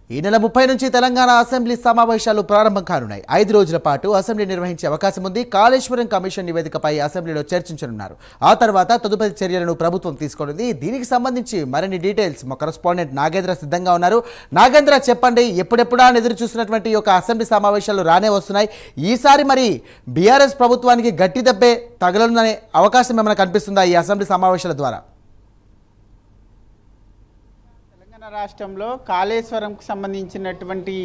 ఈ నెల 30 నుంచి తెలంగాణ అసెంబ్లీ సమావేశాలు ప్రారంభం కానున్నాయి. 5 రోజుల పాటు అసెంబ్లీ నిర్వహించే అవకాశం ఉంది. కాళేశ్వరం కమిషన్ నివేదికపై అసెంబ్లీలో చర్చించనున్నారు. ఆ తర్వాత తదుపరి చర్యలను ప్రభుత్వం తీసుకోనుంది. దీనికి సంబంధించి మరిన్ని డీటెయిల్స్ మా కరెస్పాండెంట్ నాగేంద్ర సిద్ధంగా ఉన్నారు. నాగేంద్ర, చెప్పండి, ఎప్పుడెప్పుడా ఎదురు చూస్తున్నటువంటి ఒక అసెంబ్లీ సమావేశాలు రానే వస్తున్నాయి. ఈసారి మరి బీఆర్ఎస్ ప్రభుత్వానికి గట్టి దెబ్బే తగలనుందనే అవకాశం ఏమైనా కనిపిస్తుందా ఈ అసెంబ్లీ సమావేశాల ద్వారా? రాష్ట్రంలో కాళేశ్వరంకు సంబంధించినటువంటి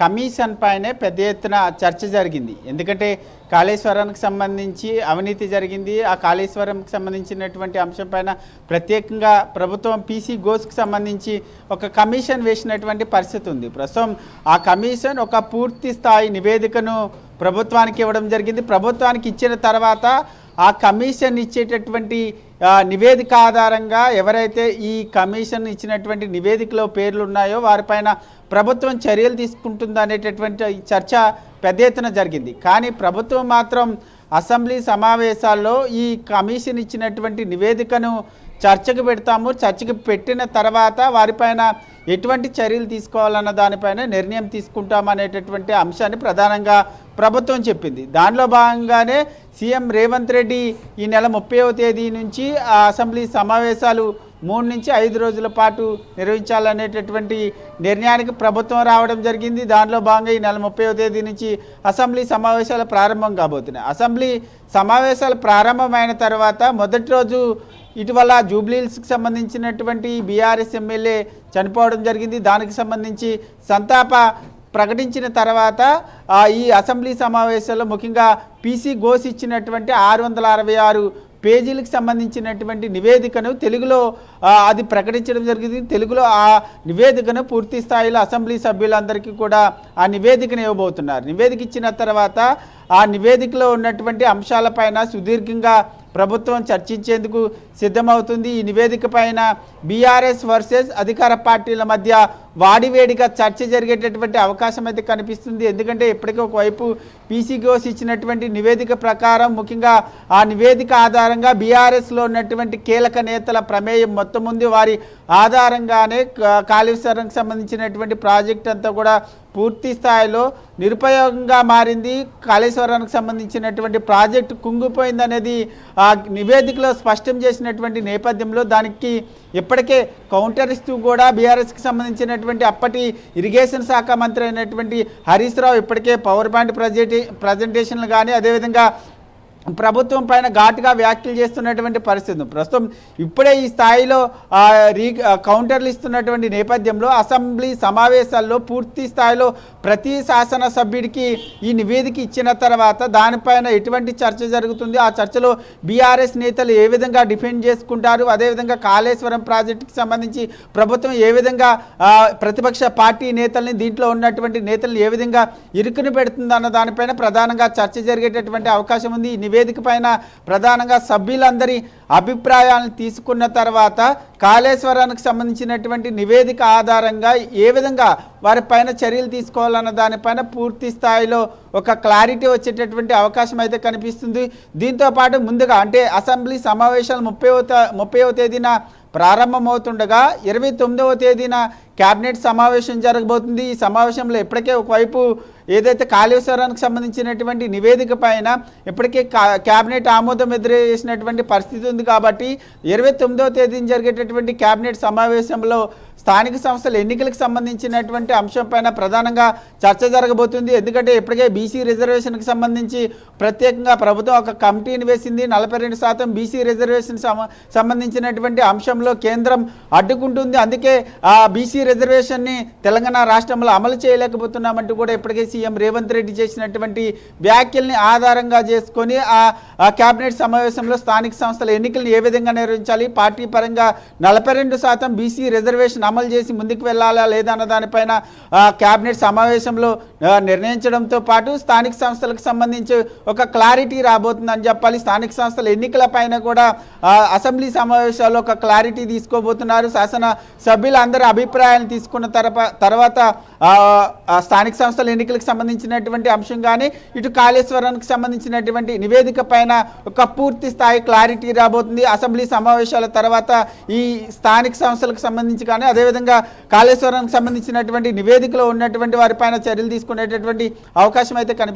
కమిషన్ పైనే పెద్ద ఎత్తున చర్చ జరిగింది. ఎందుకంటే కాళేశ్వరానికి సంబంధించి అవినీతి జరిగింది. ఆ కాళేశ్వరంకి సంబంధించినటువంటి అంశం పైన ప్రత్యేకంగా ప్రభుత్వం పీసీ ఘోష్కి సంబంధించి ఒక కమిషన్ వేసినటువంటి పరిస్థితి ఉంది. ప్రస్తుతం ఆ కమిషన్ ఒక పూర్తి స్థాయి నివేదికను ప్రభుత్వానికి ఇవ్వడం జరిగింది. ప్రభుత్వానికి ఇచ్చిన తర్వాత ఆ కమిషన్ ఇచ్చేటటువంటి నివేదిక ఆధారంగా ఎవరైతే ఈ కమిషన్ ఇచ్చినటువంటి నివేదికలో పేర్లు ఉన్నాయో వారిపైన ప్రభుత్వం చర్యలు తీసుకుంటుందా అనేటటువంటి చర్చ పెద్ద ఎత్తున జరిగింది. కానీ ప్రభుత్వం మాత్రం అసెంబ్లీ సమావేశాల్లో ఈ కమిషన్ ఇచ్చినటువంటి నివేదికను చర్చకు పెడతాము, చర్చకు పెట్టిన తర్వాత వారిపైన ఎటువంటి చర్యలు తీసుకోవాలన్న దానిపైన నిర్ణయం తీసుకుంటామనేటటువంటి అంశాన్ని ప్రధానంగా ప్రభుత్వం చెప్పింది. దానిలో భాగంగానే సీఎం రేవంత్ రెడ్డి ఈ నెల 30వ తేదీ నుంచి ఆ అసెంబ్లీ సమావేశాలు 3 నుంచి 5 రోజుల పాటు నిర్వహించాలనేటటువంటి నిర్ణయానికి ప్రభుత్వం రావడం జరిగింది. దానిలో భాగంగా ఈ నెల 30వ తేదీ నుంచి అసెంబ్లీ సమావేశాలు ప్రారంభం కాబోతున్నాయి. అసెంబ్లీ సమావేశాలు ప్రారంభమైన తర్వాత మొదటి రోజు ఇటీవల జూబ్లీహిల్స్కి సంబంధించినటువంటి బీఆర్ఎస్ ఎమ్మెల్యే చనిపోవడం జరిగింది. దానికి సంబంధించి సంతాప ప్రకటించిన తర్వాత ఈ అసెంబ్లీ సమావేశాల్లో ముఖ్యంగా పీసీ ఘోష్ ఇచ్చినటువంటి 666 పేజీలకు సంబంధించినటువంటి నివేదికను తెలుగులో అది ప్రకటించడం జరిగింది. తెలుగులో ఆ నివేదికను పూర్తి స్థాయిలో అసెంబ్లీ సభ్యులందరికీ కూడా ఆ నివేదికను ఇవ్వబోతున్నారు. నివేదిక ఇచ్చిన తర్వాత ఆ నివేదికలో ఉన్నటువంటి అంశాలపైన సుదీర్ఘంగా ప్రభుత్వం చర్చించేందుకు సిద్ధమవుతుంది. ఈ నివేదిక పైన బీఆర్ఎస్ వర్సెస్ అధికార పార్టీల మధ్య వాడివేడిగా చర్చ జరిగేటటువంటి అవకాశం అయితే కనిపిస్తుంది. ఎందుకంటే ఇప్పటికే ఒకవైపు పీసీ ఘోష్ ఇచ్చినటువంటి నివేదిక ప్రకారం ముఖ్యంగా ఆ నివేదిక ఆధారంగా బీఆర్ఎస్లో ఉన్నటువంటి కీలక నేతల ప్రమేయం మొత్తం ఉంది. వారి ఆధారంగానే కాళేశ్వరంకి సంబంధించినటువంటి ప్రాజెక్ట్ అంతా కూడా పూర్తి స్థాయిలో నిరుపయోగంగా మారింది. కాళేశ్వరానికి సంబంధించినటువంటి ప్రాజెక్టు కుంగిపోయిందనేది ఆ నివేదికలో స్పష్టం చేసినటువంటి నేపథ్యంలో దానికి ఇప్పటికే కౌంటర్ ఇస్తూ కూడా బీఆర్ఎస్కి సంబంధించినటువంటి అప్పటి ఇరిగేషన్ శాఖ మంత్రి అయినటువంటి హరీష్ రావు ఇప్పటికే పవర్ పాయింట్ ప్రజెంటేషన్లు కానీ అదేవిధంగా ప్రభుత్వం పైన ఘాటుగా వ్యాఖ్యలు చేస్తున్నటువంటి పరిస్థితి. ప్రస్తుతం ఇప్పుడే ఈ స్థాయిలో కౌంటర్లు ఇస్తున్నటువంటి నేపథ్యంలో అసెంబ్లీ సమావేశాల్లో పూర్తి స్థాయిలో ప్రతి శాసనసభ్యుడికి ఈ నివేదిక ఇచ్చిన తర్వాత దానిపైన ఎటువంటి చర్చ జరుగుతుంది, ఆ చర్చలో బీఆర్ఎస్ నేతలు ఏ విధంగా డిఫెండ్ చేసుకుంటారు, అదేవిధంగా కాళేశ్వరం ప్రాజెక్టుకి సంబంధించి ప్రభుత్వం ఏ విధంగా ప్రతిపక్ష పార్టీ నేతల్ని దీంట్లో ఉన్నటువంటి నేతల్ని ఏ విధంగా ఇరుకుని పెడుతుంది అన్న దానిపైన ప్రధానంగా చర్చ జరిగేటటువంటి అవకాశం ఉంది. నివేదిక పైన ప్రధానంగా సభ్యులందరి అభిప్రాయాలను తీసుకున్న తర్వాత కాళేశ్వరానికి సంబంధించినటువంటి నివేదిక ఆధారంగా ఏ విధంగా వారిపైన చర్యలు తీసుకోవాలన్న దానిపైన పూర్తి స్థాయిలో ఒక క్లారిటీ వచ్చేటటువంటి అవకాశం అయితే కనిపిస్తుంది. దీంతో పాటు ముందుగా అంటే అసెంబ్లీ సమావేశాలు 30వ తేదీన ప్రారంభమవుతుండగా 29వ తేదీన క్యాబినెట్ సమావేశం జరగబోతుంది. ఈ సమావేశంలో ఇప్పటికే ఒకవైపు ఏదైతే కాళేశ్వరానికి సంబంధించినటువంటి నివేదిక పైన ఇప్పటికే క్యాబినెట్ ఆమోదం ఎదురేసినటువంటి పరిస్థితి ఉంది. కాబట్టి 29వ తేదీన జరిగేటటువంటి క్యాబినెట్ సమావేశంలో స్థానిక సంస్థల ఎన్నికలకు సంబంధించినటువంటి అంశం పైన ప్రధానంగా చర్చ జరగబోతుంది. ఎందుకంటే ఇప్పటికే బీసీ రిజర్వేషన్కి సంబంధించి ప్రత్యేకంగా ప్రభుత్వం ఒక కమిటీని వేసింది. 42% బీసీ రిజర్వేషన్ సంబంధించినటువంటి అంశంలో కేంద్రం అడ్డుకుంటుంది. అందుకే ఆ బీసీ రిజర్వేషన్ని తెలంగాణ రాష్ట్రంలో అమలు చేయలేకపోతున్నామంటూ కూడా ఇప్పటికే సీఎం రేవంత్ రెడ్డి చేసినటువంటి వ్యాఖ్యల్ని ఆధారంగా చేసుకొని ఆ కేబినెట్ సమావేశంలో స్థానిక సంస్థల ఎన్నికలను ఏ విధంగా నిర్వహించాలి, పార్టీ పరంగా 42% బీసీ రిజర్వేషన్ అమలు చేసి ముందుకు వెళ్ళాలా లేదా అన్న దానిపైన కేబినెట్ సమావేశంలో నిర్ణయించడంతో పాటు స్థానిక సంస్థలకు సంబంధించి ఒక క్లారిటీ రాబోతుందని చెప్పాలి. స్థానిక సంస్థల ఎన్నికల పైన కూడా అసెంబ్లీ సమావేశాల్లో ఒక క్లారిటీ తీసుకోబోతున్నారు. శాసన సభ్యులందరి అభిప్రాయాలు తీసుకున్న తర్వాత స్థానిక సంస్థల ఎన్నికలకు సంబంధించినటువంటి అంశం కానీ ఇటు కాళేశ్వరానికి సంబంధించినటువంటి నివేదిక పైన ఒక పూర్తి స్థాయి క్లారిటీ రాబోతుంది. అసెంబ్లీ సమావేశాల తర్వాత ఈ స్థానిక సంస్థలకు సంబంధించి కానీ అదేవిధంగా కాళేశ్వరానికి సంబంధించినటువంటి నివేదికలో ఉన్నటువంటి వారిపైన చర్యలు తీసుకునేటటువంటి అవకాశం అయితే కనిపిస్తుంది.